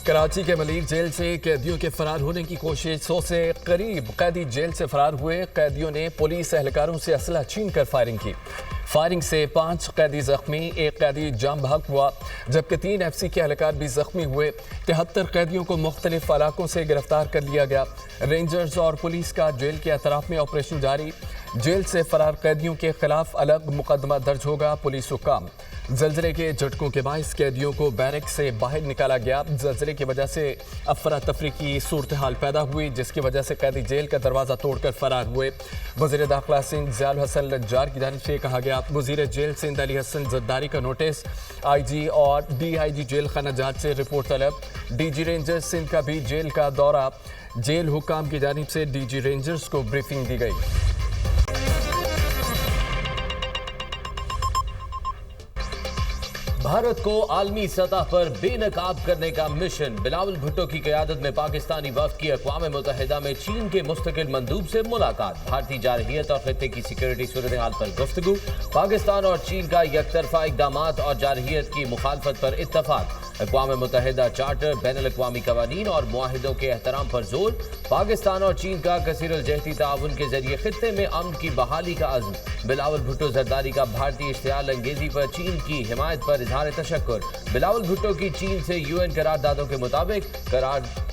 कराची के मलिक जेल से कैदियों के फरार होने की कोशिश। 100 से करीब कैदी जेल से फरार हुए। कैदियों ने पुलिस एहलकारों से असला छीनकर फायरिंग की। फायरिंग से 5 कैदी जख्मी, 1 कैदी जाम बहक हुआ, जबकि 3 FC के एहलकार भी जख्मी हुए। 73 कैदियों को मुख्तलिफ इलाकों से गिरफ्तार कर लिया गया। रेंजर्स और पुलिस का जेल के अतराफ में ऑपरेशन जारी। जेल से फरार कैदियों के खिलाफ अलग मुकदमा दर्ज होगा। पुलिस हुक्म। जल्जले के झटकों के बायस कैदियों को बैरक से बाहर निकाला गया। जल्जले की वजह से अफरा तफरी की सूरत हाल पैदा हुई, जिसकी वजह से कैदी जेल का दरवाज़ा तोड़कर फरार हुए। वज़ीर दाखिला सिंध ज़ियाउल हसन लज्जार की जानिब से कहा गया, वज़ीर जेल सिंध अली हसन जद्दारी का नोटिस। IG और DIG जेल खाना जांच से रिपोर्ट तलब। DG रेंजर्स सिंध का भी जेल का दौरा। जेल हुकाम की जानिब से DG रेंजर्स को ब्रीफिंग दी गई। भारत को आलमी सतह पर बेनकाब करने का मिशन। बिलावल भुट्टो की क़यादत में पाकिस्तानी वफ़द की अक़वाम मुत्तहिदा में चीन के मुस्तकिल मंदूब से मुलाकात। भारतीय जारहियत और खित्ते की सिक्योरिटी सूरत हाल पर गुफ्तगू। पाकिस्तान और चीन का यकतरफा इक़दामात और जारहियत की मुखालफत पर इत्तफाक। अक़वाम मुत्तहिदा चार्टर, बैनुल-अक़वामी क़वानीन और मुआहिदों के एहतराम पर जोर। पाकिस्तान और चीन का कसीरुल जहती ताउन के जरिए खित्ते में अमन की बहाली का अज़्म। बिलावल भुट्टो जरदारी का भारतीय इश्तियाल अंगेजी पर चीन की हिमायत पर इज़हार तशक्कुर। बिलावल भुट्टो की चीन से UN करारदादों के मुताबिक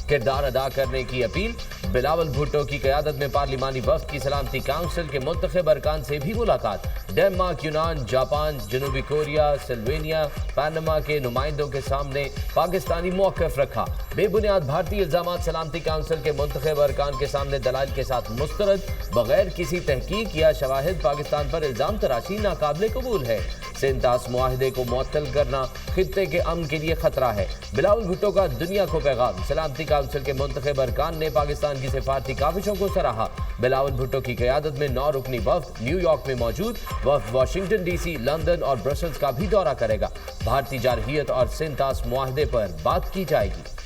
किरदार अदा करने की अपील। बिलावल भुट्टो की क़यादत में पार्लिमानी वफ़द की सलामती काउंसिल के मुंतखब अरकान से भी मुलाकात। डेनमार्क, यूनान, जापान, जनूबी कोरिया, स्लोवेनिया, पनामा के नुमाइंदों के सामने पाकिस्तानी मौक़िफ़ रखा। बेबुनियाद भारतीय इल्ज़ामात सलामती काउंसिल के मुंतखब अरकान के सामने दलाइल के साथ मुस्तरद। बगैर किसी तहकीक या शवाहिद पाकिस्तान पर इल्ज़ाम तराशी नाकाबिले कबूल है। सेंतास मुआहिदे को मुअत्तल करना खित्ते के अमन के लिए खतरा है। बिलावल भुट्टो का दुनिया को पैगाम। सलामती काउंसिल के मुंतखब अरकान ने पाकिस्तान की सिफारती काविशों को सराहा। बिलावल भुट्टो की क़यादत में 9 रुकनी वफ़द न्यूयॉर्क में मौजूद। वफ़द वाशिंगटन DC, लंदन और ब्रसल्स का भी दौरा करेगा। भारतीय जारहियत और सेंतास मुआहिदे पर बात की जाएगी।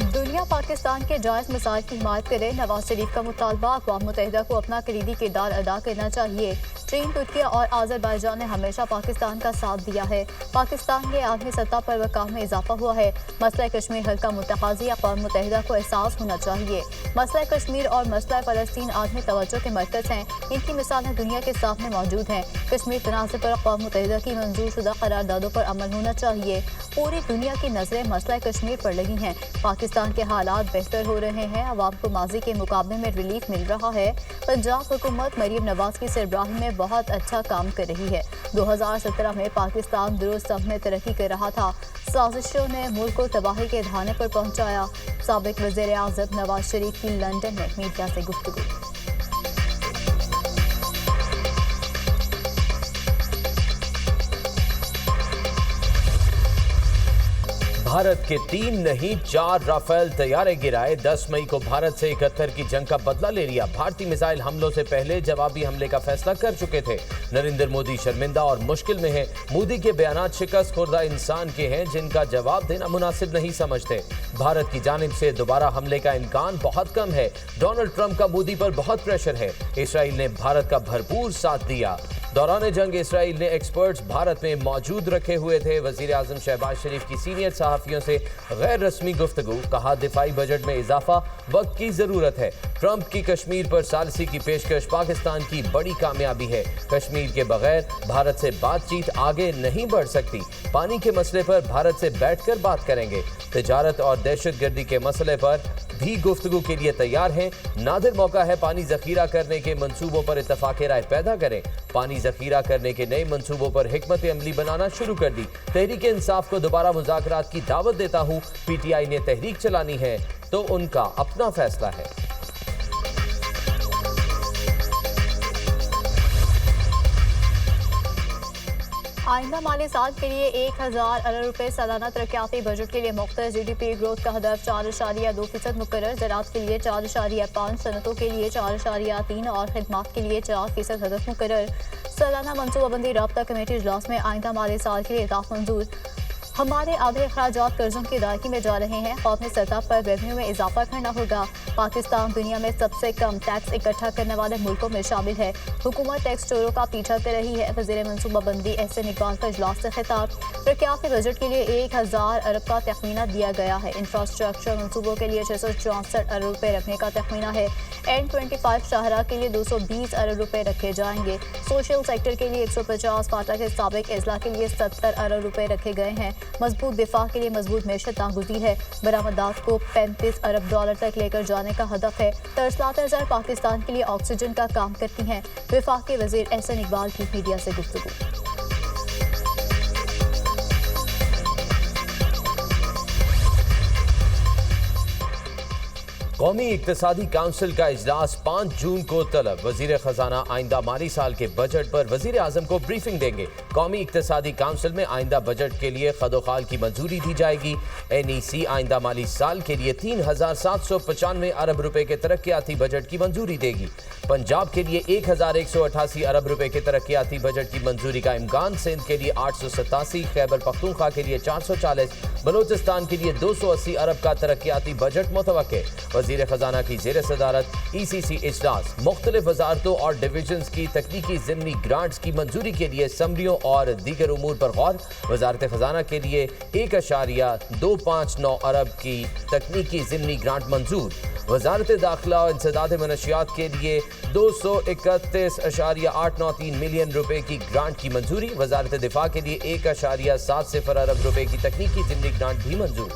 दुनिया पाकिस्तान के जायज़ मसाइल की हिमायत करे। नवाज शरीफ का मुतालबा, अक़वाम मुत्तहिदा को अपना कलीदी किरदार अदा करना चाहिए। चीन, तुर्की और आज़रबाईजान ने हमेशा पाकिस्तान का साथ दिया है। पाकिस्तान के आलमी सतह पर वक़ार में इजाफा हुआ है। मसला कश्मीर हल का मुतकाज़ी अक़वाम मुत्तहिदा को एहसास होना चाहिए। मसला कश्मीर और मसला फ़लस्तीन आलमी तवज्जो के मरकज़ हैं। इनकी मिसालें दुनिया के सामने मौजूद हैं। कश्मीर तनाज़े पर अक़वाम मुत्तहिदा की मंजूर शुदा करारदादों पर अमल होना चाहिए। पूरी दुनिया की नज़रें मसला कश्मीर पर लगी हैं। पाकिस्तान के हालात बेहतर हो रहे हैं। अवाम को माजी के मुकाबले में रिलीफ मिल रहा है। पंजाब हुकूमत मरीम नवाज की सरबराही में बहुत अच्छा काम कर रही है। 2017 में पाकिस्तान दुरुस्त सब में तरक्की कर रहा था। साजिशों ने मुल्क को तबाही के धाने पर पहुंचाया। साबिक वज़ीर आज़म नवाज शरीफ की लंदन में मीडिया से गुफ्तगू। भारत के 3 नहीं 4 राफेल तैयारे गिराए। 10 मई को भारत से 71 की जंग का बदला ले लिया। भारतीय मिसाइल हमलों से पहले जवाबी हमले का फैसला कर चुके थे। नरेंद्र मोदी शर्मिंदा और मुश्किल में हैं। मोदी के बयानात शिकस्त खुर्दा इंसान के हैं जिनका जवाब देना मुनासिब नहीं समझते। भारत की जानिब से दोबारा हमले का इम्कान बहुत कम है। डोनाल्ड ट्रंप का मोदी पर बहुत प्रेशर है। इसराइल ने भारत का भरपूर साथ दिया। दौरान जंग इसराइल ने एक्सपर्ट्स भारत में मौजूद रखे हुए थे। वज़ीर आज़म शहबाज शरीफ की सीनियर सहाफ़ियों से गैर रस्मी गुफ्तगू। कहा, दिफाई बजट में इजाफा वक्त की ज़रूरत है। ट्रंप की कश्मीर पर सालिसी की पेशकश पाकिस्तान की बड़ी कामयाबी है। कश्मीर के बगैर भारत से बातचीत आगे नहीं बढ़ सकती। पानी के मसले पर भारत से बैठकर बात करेंगे। तिजारत और दहशतगर्दी के मसले पर भी गुफ्तगू के लिए तैयार हैं। नादिर मौका है पानी जखीरा करने के मंसूबों पर इत्तफाक राय पैदा करें। पानी जखीरा करने के नए मंसूबों पर हिकमत अमली बनाना शुरू कर दी। तहरीक इंसाफ को दोबारा मुज़ाकरात की दावत देता हूँ। PTI ने तहरीक चलानी है तो उनका अपना फैसला है। आइंदा माली साल के लिए 1000 अरब रुपए सालाना तरक्याती बजट के लिए मुख्तलिफ GDP ग्रोथ का हदफ 4.2% मुकर्रर। ज़राअत के लिए 4.5, सनतों के लिए 4.3 और खिदमात के लिए 4% हदफ मुकर्रर। सालाना मनसूबाबंदी राब्ता कमेटी इजलास में आइंदा माली साल के लिए अहदाफ मंजूर। हमारे आधे अखराजात कर्जों की अदायगी में जा रहे हैं। कौमी सतह पर रेवेन्यू में इजाफा करना होगा। पाकिस्तान दुनिया में सबसे कम टैक्स इकट्ठा करने वाले मुल्कों में शामिल है। हुकूमत टैक्स चोरों का पीछा कर रही है। वज़ीर मनसूबाबंदी एहसन इकबाल का इजलास से खिताब। तरक्याती बजट के लिए 1000 अरब का तखमीना दिया गया है। इंफ्रास्ट्रक्चर मनसूबों के लिए 664 अरब रुपये रखने का तखमीना है। N25 शाहरा के लिए 220 अरब रुपये रखे जाएंगे। सोशल सेक्टर के लिए 150, फाटा के साबिक अजला के लिए 70 अरब रुपये रखे गए हैं। मजबूत दिफा के लिए मजबूत मैशत नागुज़ीर है। बरामदात को 35 अरब डॉलर तक लेकर जाने का हदफ है। तरसलात नज़र पाकिस्तान के लिए ऑक्सीजन का काम करती हैं। वफाकी वज़ीर एहसन इकबाल की मीडिया से गुफ्तगू। कौमी इक्तिसादी काउंसिल का इजलास 5 जून को तलब। वजीर खजाना आइंदा माली साल के बजट पर वजीर आजम को ब्रीफिंग देंगे। कौमी इक्तिसादी काउंसिल में आइंदा बजट के लिए खदोखाल की मंजूरी दी जाएगी। NEC आइंदा माली साल के लिए 3795 अरब रुपए के तरक्याती बजट की मंजूरी देगी। पंजाब के लिए 1188 अरब रुपए के तरक्याती बजट की मंजूरी का इम्कान। सिंध के लिए 887, खैबर पख्तूनख्वा के लिए 440, बलोचिस्तान के लिए 280 अरब का तरक्याती बजट मुतवक्के। वज़ीर खजाना की ज़ेर सदारत ECC इजलास। मुख्तलिफ वजारतों और डिवीजन्स की तकनीकी ज़िमनी ग्रांट्स की मंजूरी के लिए असम्बलियों और दीगर उमूर पर गौर। वजारत खजाना के लिए 1.259 अरब की तकनीकी ज़िमनी ग्रांट मंजूर। वजारत दाखिला और इंसदाद मनशियात के लिए 231.893 मिलियन रुपए की ग्रांट की मंजूरी। वजारत दिफा के लिए 1.70 अरब रुपए की तकनीकी ज़िमनी ग्रांट भी मंजूर।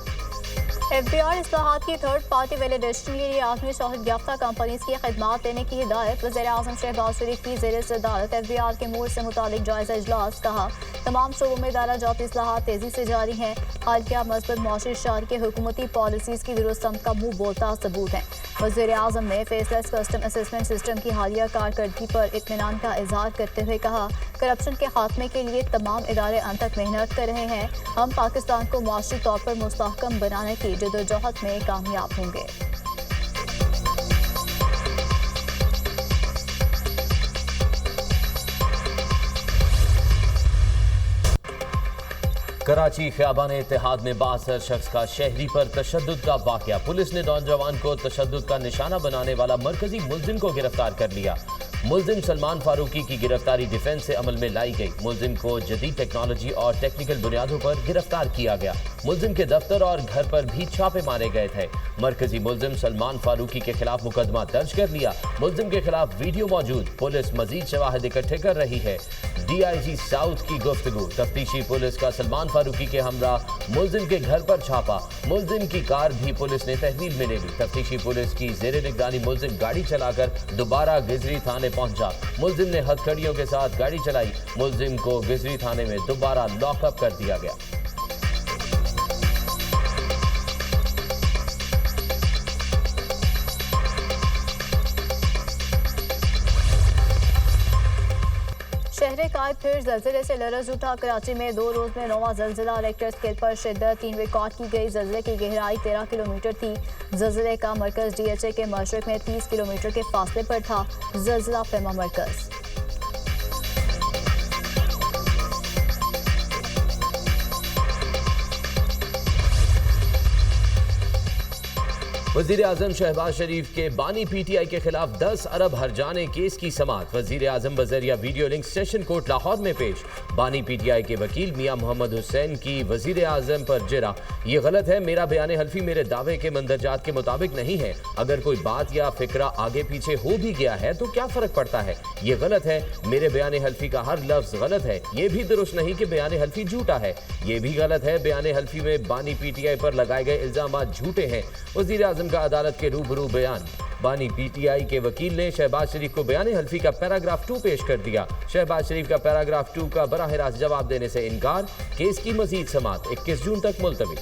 FBR इस्लाहात की थर्ड पार्टी वैलिडेशन के लिए आदमी शोहरत याफ्ता कंपनीज की खिदमात देने की हिदायत। वज़ीर आज़म शहबाज शरीफ की ज़ेर सदारत FBR के मूड से मुतालिक जायज़ा इजलास। कहा तमाम शोबों में दायरा जाती इस्लाहात तेज़ी से जारी हैं। हालिया मस्बत मुआशी शहर के हुकूमती पॉलिसीज़ की दुरुस्तम का मुँह बोलता सबूत है। वज़ीर आज़म ने फेसलेस कस्टम असेसमेंट सिस्टम की हालिया कारकर्दगी पर इत्मीनान का इजहार करते हुए कहा करप्शन के खात्मे के लिए तमाम इदारे अनथक मेहनत कर रहे हैं। हम पाकिस्तान को मुआशी तौर पर मुस्तहकम बनाने की जदोजहद में कामयाब होंगे। कराची ख़ियाबान इत्तेहाद में 62 शख्स का शहरी पर तशद्दुद का वाक़या। पुलिस ने नौजवान को तशद्दुद का निशाना बनाने वाला मरकजी मुलजिम को गिरफ्तार कर लिया। मुलजिम सलमान फारूकी की गिरफ्तारी डिफेंस से अमल में लाई गई। मुलजिम को जदीद टेक्नोलॉजी और टेक्निकल बुनियादों पर गिरफ्तार किया गया। मुलजिम के दफ्तर और घर पर भी छापे मारे गए थे। मरकजी मुलजिम सलमान फारूकी के खिलाफ मुकदमा दर्ज कर लिया। मुलजिम के खिलाफ वीडियो मौजूद। पुलिस मजीद शवाहिद इकट्ठे कर रही है। DIG साउथ की गुफ्तगू। तफ्तीशी पुलिस का सलमान फारूकी के हमरा मुलजिम के घर पर छापा। मुलजिम की कार भी पुलिस ने तहवील में ले ली। तफ्तीशी पुलिस की जेर निगरानी मुलजिम गाड़ी चलाकर दोबारा गिजरी थाने पहुंचा। मुलजिम ने हथकड़ियों के साथ गाड़ी चलाई। मुलजिम को गिजरी थाने में दोबारा लॉकअप कर दिया गया। शहर कायद फिर जल्जिले से लरज उठा। कराची में 2 रोज में 9वां जल्जिला। रेक्टर स्केल पर शिद्दत 3 रिकॉर्ड की गई। जल्जिले की गहराई 13 किलोमीटर थी। जल्जिले का मरकज DHA के मशरक में 30 किलोमीटर के फासले पर था। जल्जिला फेमा मरकज। वज़ीर आज़म शहबाज शरीफ के बानी PTI के खिलाफ 10 अरब हर्जाने केस की समाअत। वज़ीर आज़म बज़रिया video link session court Lahore में पेश। बानी PTI के वकील मियां मोहम्मद हुसैन की वज़ीर आज़म पर जिरा। ये गलत है, मेरा बयान हल्फी मेरे दावे के मंदरजात के मुताबिक नहीं है। अगर कोई बात या फिक्रा आगे पीछे हो भी गया है तो क्या फ़र्क पड़ता है। ये गलत है, मेरे बयान हल्फी का हर लफ्ज़ गलत है। ये भी दुरुस्त नहीं कि बयान हल्फी झूठा है। ये भी गलत है, बयान हल्फी में बानी PTI पर लगाए गए इल्ज़ामात झूठे हैं। वज़ीर आज़म का अदालत के रूबरू बयान। बानी PTI के वकील ने शहबाज शरीफ को बयान हल्फी का पैराग्राफ 2 पेश कर दिया। शहबाज शरीफ का पैराग्राफ 2 का बराह रास्त जवाब देने से इनकार। केस की मजीद समाअत 21 जून तक मुलतवी।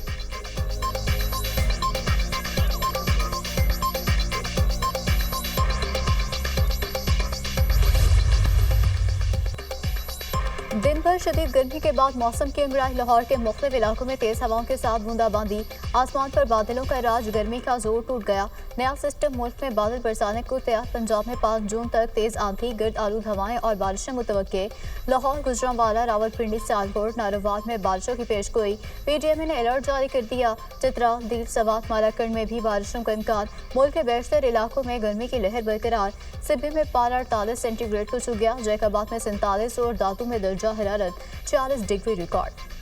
दिन भर शदीद गर्मी के बाद मौसम की अंगड़ाई। लाहौर के मुख्तलिफ इलाकों में तेज हवाओं के साथ बूंदाबांदी। आसमान पर बादलों का राज, गर्मी का जोर टूट गया। नया सिस्टम मुल्क में बादल बरसाने को तैयार। पंजाब में 5 जून तक तेज आंधी, गर्द आलूद हवाएं और बारिशें मुतवक्के। लाहौर, गुजरांवाला, रावलपिंडी, सियालकोट, नारोवाल में बारिशों की पेशगोई। PTMA ने अलर्ट जारी कर दिया। चित्रा, दीर, सवात, मालाकंड में भी बारिशों का इम्कान। मुल्क के बेशतर इलाकों में गर्मी की लहर बरकरार। सिब्बी में पारा 48 सेंटीग्रेड को छू गया। जैकाबाद में 47 और दातू में दर्जा हरारत 40 डिग्री रिकॉर्ड।